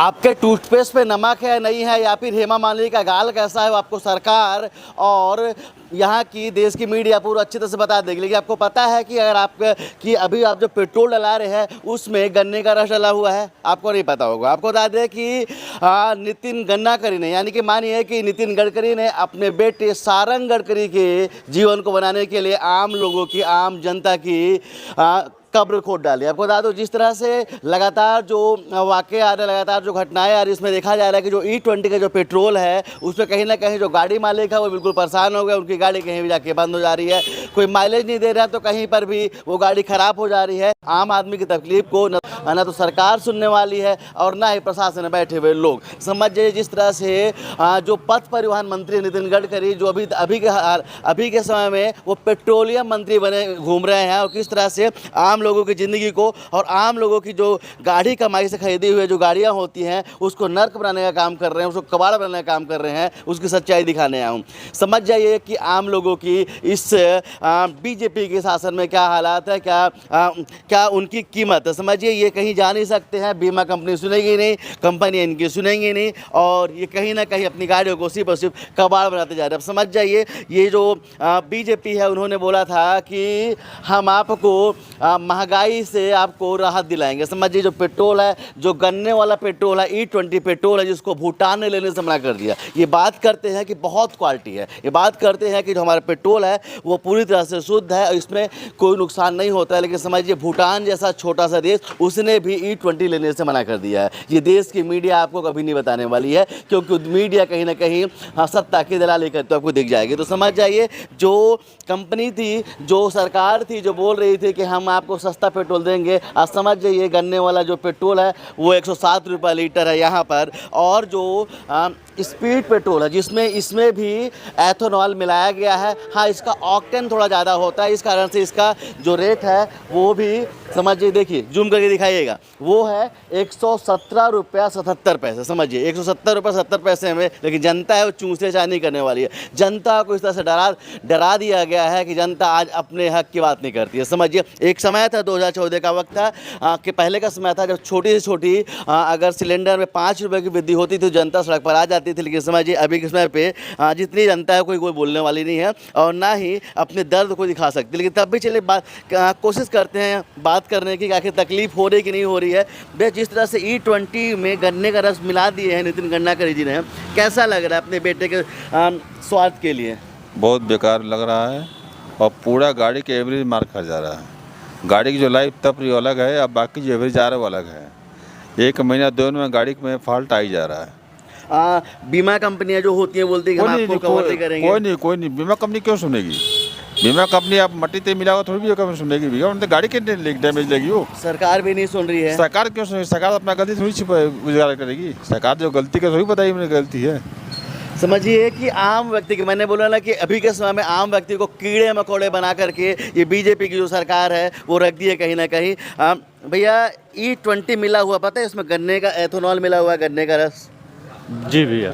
आपके टूथपेस्ट पे नमक है नहीं है, या फिर हेमा मालिनी का गाल कैसा है, वो आपको सरकार और यहाँ की देश की मीडिया पूरा अच्छी तरह से बता देगी। लेकिन आपको पता है कि अगर आप कि अभी आप जो पेट्रोल डला रहे हैं उसमें गन्ने का रस डला हुआ है, आपको नहीं पता होगा। आपको बता दें कि नितिन गडकरी ने, यानी कि मानिए कि नितिन गडकरी ने अपने बेटे सारंग गडकरी के जीवन को बनाने के लिए आम लोगों की, आम जनता की कब्र खोद डाली। आपको बता दो, जिस तरह से लगातार जो वाक़े आ रहे हैं, लगातार जो घटनाएं आ रही है, इसमें देखा जा रहा है कि जो E20 का जो पेट्रोल है उसमें कहीं ना कहीं जो गाड़ी मालिक है वो बिल्कुल परेशान हो गया। उनकी गाड़ी कहीं भी जाके बंद हो जा रही है, कोई माइलेज नहीं दे रहा, तो कहीं पर भी वो गाड़ी ख़राब हो जा रही है। आम आदमी की तकलीफ को न तो सरकार सुनने वाली है और ना ही प्रशासन में बैठे हुए लोग। समझ जाइए, जिस तरह से जो पथ परिवहन मंत्री नितिन गडकरी जो अभी के समय में वो पेट्रोलियम मंत्री बने घूम रहे हैं, और किस तरह से आम लोगों की ज़िंदगी को और आम लोगों की जो गाड़ी कमाई से खरीदी हुई जो गाड़ियां होती हैं उसको नर्क बनाने का काम कर रहे हैं, उसको कबाड़ बनाने का काम कर रहे हैं, उसकी सच्चाई दिखाने आया हूँ। समझ जाइए कि आम लोगों की इस बीजेपी के शासन में क्या हालात है, क्या उनकी कीमत है। समझिए, ये कहीं जा नहीं सकते हैं, बीमा कंपनी सुनेगी नहीं, कंपनी इनकी सुनेंगी नहीं, और ये कहीं ना कहीं अपनी गाड़ियों को सिर्फ और सिर्फ कबाड़ बनाते जा रहे हैं। अब समझ जाइए, ये जो बीजेपी है उन्होंने बोला था कि हम आपको महंगाई से आपको राहत दिलाएंगे। समझिए, जो पेट्रोल है, जो गन्ने वाला पेट्रोल है, E20 पेट्रोल है, जिसको भूटान ने लेने से मना कर दिया। ये बात करते हैं कि बहुत क्वालिटी है, ये बात करते हैं कि जो हमारा पेट्रोल है वो पूरी तरह से शुद्ध है और इसमें कोई नुकसान नहीं होता है। लेकिन समझिए, भूटान जैसा छोटा सा देश, उसने भी E20 लेने से मना कर दिया है। ये देश की मीडिया आपको कभी नहीं बताने वाली है, क्योंकि मीडिया कहीं ना कहीं सत्ता की दलाली करते आपको दिख जाएगी। तो समझ जाइए, जो कंपनी थी, जो सरकार थी, जो बोल रही थी कि हम आपको सस्ता पेट्रोल देंगे, आज समझ जाइए गन्ने वाला जो पेट्रोल है वो 107 रुपये लीटर है यहाँ पर। और जो स्पीड पेट्रोल है, इसमें भी एथेनॉल मिलाया गया है। हाँ, इसका ऑक्टेन थोड़ा ज़्यादा होता है, इस कारण से इसका जो रेट है वो भी, समझिए, देखिए जूम करके दिखाइएगा, वो है 117 रुपया 77 पैसे। समझिए, 170 रुपये 70 पैसे में। लेकिन जनता है वो चूसे चानी करने वाली है। जनता को इस तरह से डरा दिया गया है कि जनता आज अपने हक की बात नहीं करती है। समझिए, एक समय था 2014 का वक्त था कि पहले का समय था जब छोटी से छोटी अगर सिलेंडर में 5 रुपये की वृद्धि होती थी, जनता सड़क पर आ जाती थी। लेकिन समझिए, अभी के समय पे जितनी जनता है कोई बोलने वाली नहीं है और ना ही अपने दर्द को दिखा सकती। लेकिन तब भी चलिए कोशिश करते हैं बात करने की, आखिर तकलीफ हो रही कि नहीं हो रही है। बस जिस तरह से E20 में गन्ने का रस मिला दिए हैं नितिन गडकरी जी ने, कैसा लग रहा है अपने बेटे के स्वाद के लिए? बहुत बेकार लग रहा है और पूरा गाड़ी के एवरेज मार खा जा रहा है। गाड़ी की जो लाइफ तब रही अलग है, अब बाकी जो एवरेज आ रहा है वो अलग है। 1 महीना 2 में गाड़ी में फॉल्ट आ ही जा रहा है। बीमा कंपनियां जो होती हैं बोलती है कि हम आपको कवर नहीं करेंगे। कोई नहीं, बीमा कंपनी क्यों सुनेगी? बीमा कंपनी आप मट्टी ते मिला थोड़ी भी कंपनी सुनेगी। बीमा तो गाड़ी के डैमेज लेगी वो। सरकार भी नहीं सुन रही है। सरकार क्यों सुनेगी? सरकार अपना गलती थोड़ी गुजार करेगी। सरकार जो गलती कर थोड़ी बताइए मेरी गलती है। समझिए कि आम व्यक्ति की, मैंने बोला ना कि अभी के समय में आम व्यक्ति को कीड़े मकोड़े बना करके ये बीजेपी की जो सरकार है वो रख दी है कहीं ना कहीं। भैया, E20 मिला हुआ, पता है इसमें गन्ने का एथेनॉल मिला हुआ है, गन्ने का रस। जी भैया।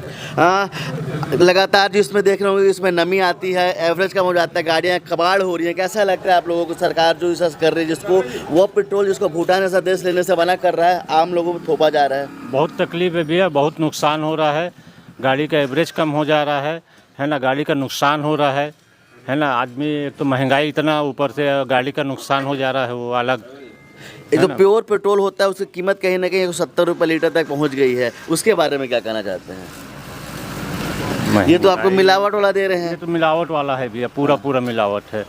लगातार जिसमें देख रहे होंगे इसमें नमी आती है, एवरेज कम हो जाता है, गाड़ियाँ कबाड़ हो रही हैं। कैसा लगता है आप लोगों को सरकार जो ऐसा कर रही है, जिसको वो पेट्रोल जिसको भूटान ऐसा देश लेने से मना कर रहा है, आम लोगों को थोपा जा रहा है? बहुत तकलीफ है भैया, बहुत नुकसान हो रहा है। गाड़ी का एवरेज कम हो जा रहा है ना, गाड़ी का नुकसान हो रहा है ना। आदमी, एक तो महंगाई इतना, ऊपर से गाड़ी का नुकसान हो जा रहा है वो अलग। ये जो प्योर पेट्रोल होता है उसकी कीमत कहीं ना कहीं 170 रुपये लीटर तक पहुंच गई है, उसके बारे में क्या कहना चाहते हैं? ये तो आपको मिलावट वाला दे रहे हैं। ये तो मिलावट वाला है भैया, पूरा मिलावट है।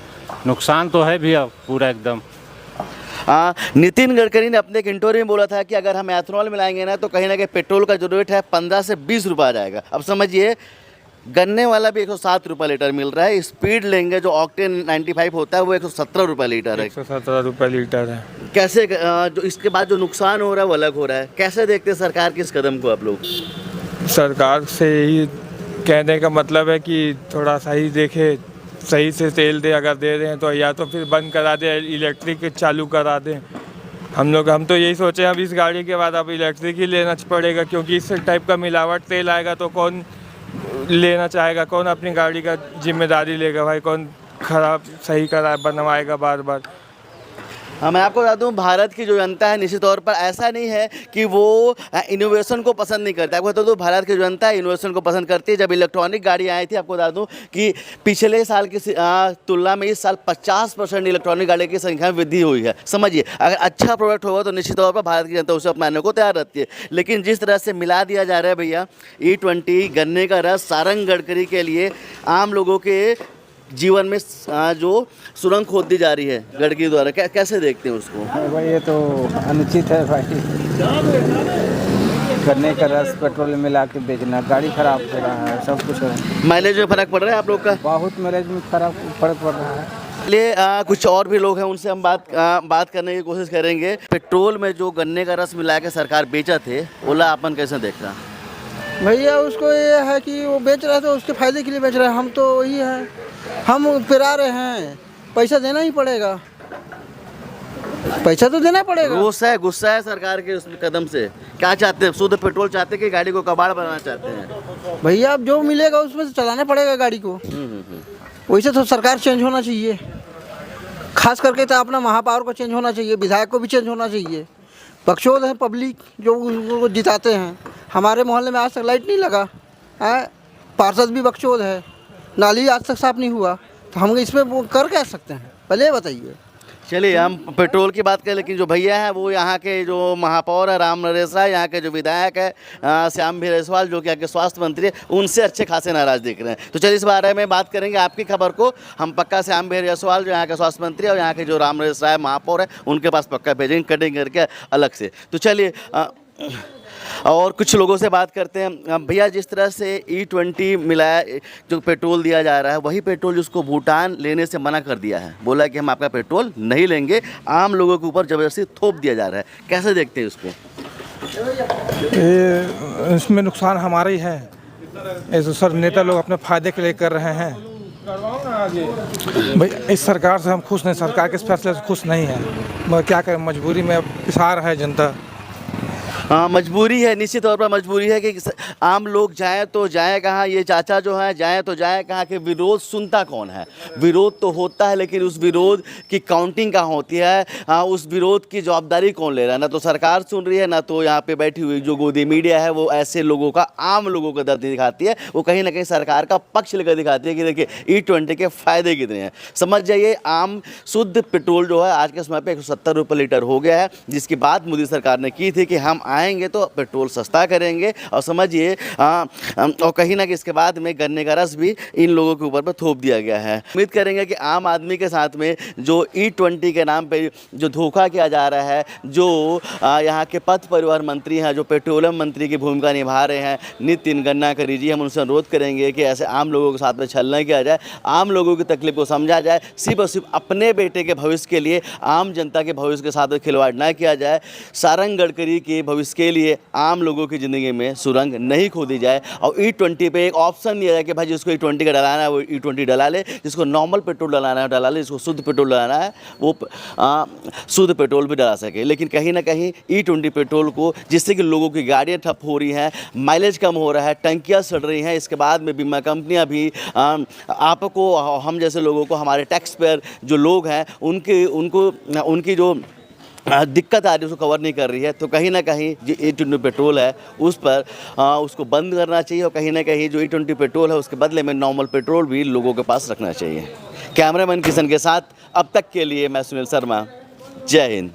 नुकसान तो है भैया पूरा एकदम। नितिन गडकरी ने अपने एक इंटरव्यू में बोला था कि अगर हम एथेनॉल मिलाएंगे ना तो कहीं ना कहीं पेट्रोल का जो रेट है 15 से 20 रुपये आ जाएगा। अब समझिए, गन्ने वाला भी 107 रुपये लीटर मिल रहा है। स्पीड लेंगे जो ऑक्टेन 95 होता है वो 117 रुपये लीटर है। 117 रुपये लीटर है। कैसे जो इसके बाद जो नुकसान हो रहा है वो अलग हो रहा है। कैसे देखते हैं सरकार के इस कदम को आप लोग? सरकार से यही कहने का मतलब है कि थोड़ा सही देखे, सही से तेल दे, अगर दे रहे हैं तो, या तो फिर बंद करा दे, इलेक्ट्रिक चालू करा दें। हम तो यही सोचे अब इस गाड़ी के बाद अब इलेक्ट्रिक ही लेना पड़ेगा, क्योंकि इस टाइप का मिलावट तेल आएगा तो कौन लेना चाहेगा, कौन अपनी गाड़ी का जिम्मेदारी लेगा भाई, कौन खराब सही बनवाएगा बार बार। हाँ, मैं आपको बता दूं, भारत की जो जनता है निश्चित तौर पर ऐसा नहीं है कि वो इनोवेशन को पसंद नहीं करता है। आपको बता दूं, भारत की जो जनता है इनोवेशन को पसंद करती है। जब इलेक्ट्रॉनिक गाड़ी आई थी, आपको बता दूं कि पिछले साल की तुलना में इस साल 50% इलेक्ट्रॉनिक गाड़ी की संख्या में वृद्धि हुई है। समझिए, अगर अच्छा प्रोडक्ट होगा तो निश्चित तौर पर भारत की जनता उसे अपनाने को तैयार रहती है। लेकिन जिस तरह से मिला दिया जा रहा है भैया E20 गन्ने का रस सारंग गडकरी के लिए आम लोगों के जीवन में जो सुरंग खोद दी जा रही है गडकरी द्वारा, कैसे देखते हैं उसको? भाई ये तो अनुचित है भाई, गन्ने का रस पेट्रोल में मिला के बेचना, गाड़ी खराब हो रहा है, सब कुछ है। माइलेज में फर्क पड़ रहा है आप लोग का? बहुत माइलेज में फर्क पड़ रहा है। चलिए कुछ और भी लोग हैं, उनसे हम बात करने की कोशिश करेंगे। पेट्रोल में जो गन्ने का रस मिला के सरकार बेचा थे, ओला आपन कैसे देख रहा? भैया उसको ये है कि वो बेच रहा है तो उसके फायदे के लिए बेच रहा है। हम तो वही है, हम पिरा रहे हैं, पैसा देना ही पड़ेगा, पैसा तो देना पड़ेगा। गुस्सा है सरकार के उस कदम से। क्या चाहते हैं? शुद्ध पेट्रोल चाहते हैं कि गाड़ी को कबाड़ बनाना चाहते हैं? भैया अब जो मिलेगा उसमें से चलाना पड़ेगा गाड़ी को। वैसे तो सरकार चेंज होना चाहिए, खास करके तो अपना महापौर को चेंज होना चाहिए, विधायक को भी चेंज होना चाहिए। बकचोद है पब्लिक जो उनको जिताते हैं। हमारे मोहल्ले में आज तक लाइट नहीं लगा है, पार्षद भी बकचोद है, नाली आज तक साफ नहीं हुआ, तो हम इसमें वो कर क्या सकते हैं, पहले बताइए। चलिए हम पेट्रोल की बात करें, लेकिन जो भैया हैं वो यहाँ के जो महापौर है राम नरेश राय, यहाँ के जो विधायक है श्याम जायसवाल जो कि यहाँ के स्वास्थ्य मंत्री है, उनसे अच्छे खासे नाराज दिख रहे हैं। तो चलिए इस बारे में बात करेंगे। आपकी खबर को हम पक्का श्याम जायसवाल जो यहाँ के स्वास्थ्य मंत्री है और यहाँ के जो राम नरेश राय महापौर है उनके पास पक्का भेजेंगे, कटिंग करके अलग से। तो चलिए और कुछ लोगों से बात करते हैं। भैया, जिस तरह से E20 मिलाया जो पेट्रोल दिया जा रहा है, वही पेट्रोल जिसको भूटान लेने से मना कर दिया है, बोला कि हम आपका पेट्रोल नहीं लेंगे, आम लोगों के ऊपर ज़बरदस्ती थोप दिया जा रहा है, कैसे देखते हैं इसको? इसमें नुकसान हमारा ही है। ऐसे सर नेता लोग अपने फायदे के लिए कर रहे हैं। भाई इस सरकार से हम खुश नहीं, सरकार के इस फैसले से खुश नहीं है, मगर क्या करें, मजबूरी में पिसा रहा है जनता। हाँ, मजबूरी है, निश्चित तौर पर मजबूरी है कि आम लोग जाएं तो जाएं कहाँ? ये चाचा जो हैं जाएं तो जाएं कहाँ? कि विरोध सुनता कौन है? विरोध तो होता है, लेकिन उस विरोध की काउंटिंग कहाँ होती है? उस विरोध की जवाबदारी कौन ले रहा है? ना तो सरकार सुन रही है, ना तो यहाँ पे बैठी हुई जो गोदी मीडिया है वो ऐसे लोगों का, आम लोगों का दर्द दिखाती है। वो कहीं ना कहीं सरकार का पक्ष लेकर दिखाती है कि देखिए E20 के फ़ायदे कितने हैं। समझ जाइए, आम शुद्ध पेट्रोल जो है आज के समय पर 170 रुपये लीटर हो गया है, जिसकी बात मोदी सरकार ने की थी कि हम आएंगे तो पेट्रोल सस्ता करेंगे। और समझिए और कहीं ना कहीं इसके बाद में गन्ने का रस भी इन लोगों के ऊपर पर थोप दिया गया है। उम्मीद करेंगे कि आम आदमी के साथ में जो E20 के नाम पे जो धोखा किया जा रहा है, जो यहाँ के पथ परिवहन मंत्री हैं, जो पेट्रोलियम मंत्री की भूमिका निभा रहे हैं, नितिन गडकरी जी, हम उनसे अनुरोध करेंगे कि ऐसे आम लोगों के साथ में छलना किया जाए, आम लोगों की तकलीफ को समझा जाए, सिर्फ और सिर्फ अपने बेटे के भविष्य के लिए, आम जनता के भविष्य के साथ खिलवाड़ ना किया जाए। सारंग गडकरी के भविष्य के लिए आम लोगों की ज़िंदगी में सुरंग नहीं खोदी जाए और E20 पे एक ऑप्शन दिया जाए कि भाई जिसको E20 का डलाना है वो E20 डला ले, जिसको नॉर्मल पेट्रोल डलाना है डला ले, जिसको शुद्ध पेट्रोल डलाना है वो शुद्ध पेट्रोल भी डला सके। लेकिन कहीं ना कहीं E20 पेट्रोल को, जिससे कि लोगों की गाड़ियाँ ठप हो रही हैं, माइलेज कम हो रहा है, टंकियाँ सड़ रही हैं, इसके बाद में बीमा कंपनियाँ भी आपको, हम जैसे लोगों को, हमारे टैक्स पेयर जो लोग हैं उनकी जो दिक्कत आ रही है उसको कवर नहीं कर रही है। तो कहीं ना कहीं जो E20 पेट्रोल है उस पर उसको बंद करना चाहिए और कहीं ना कहीं जो E20 पेट्रोल है उसके बदले में नॉर्मल पेट्रोल भी लोगों के पास रखना चाहिए। कैमरामैन किशन के साथ अब तक के लिए मैं सुनील शर्मा, जय हिंद।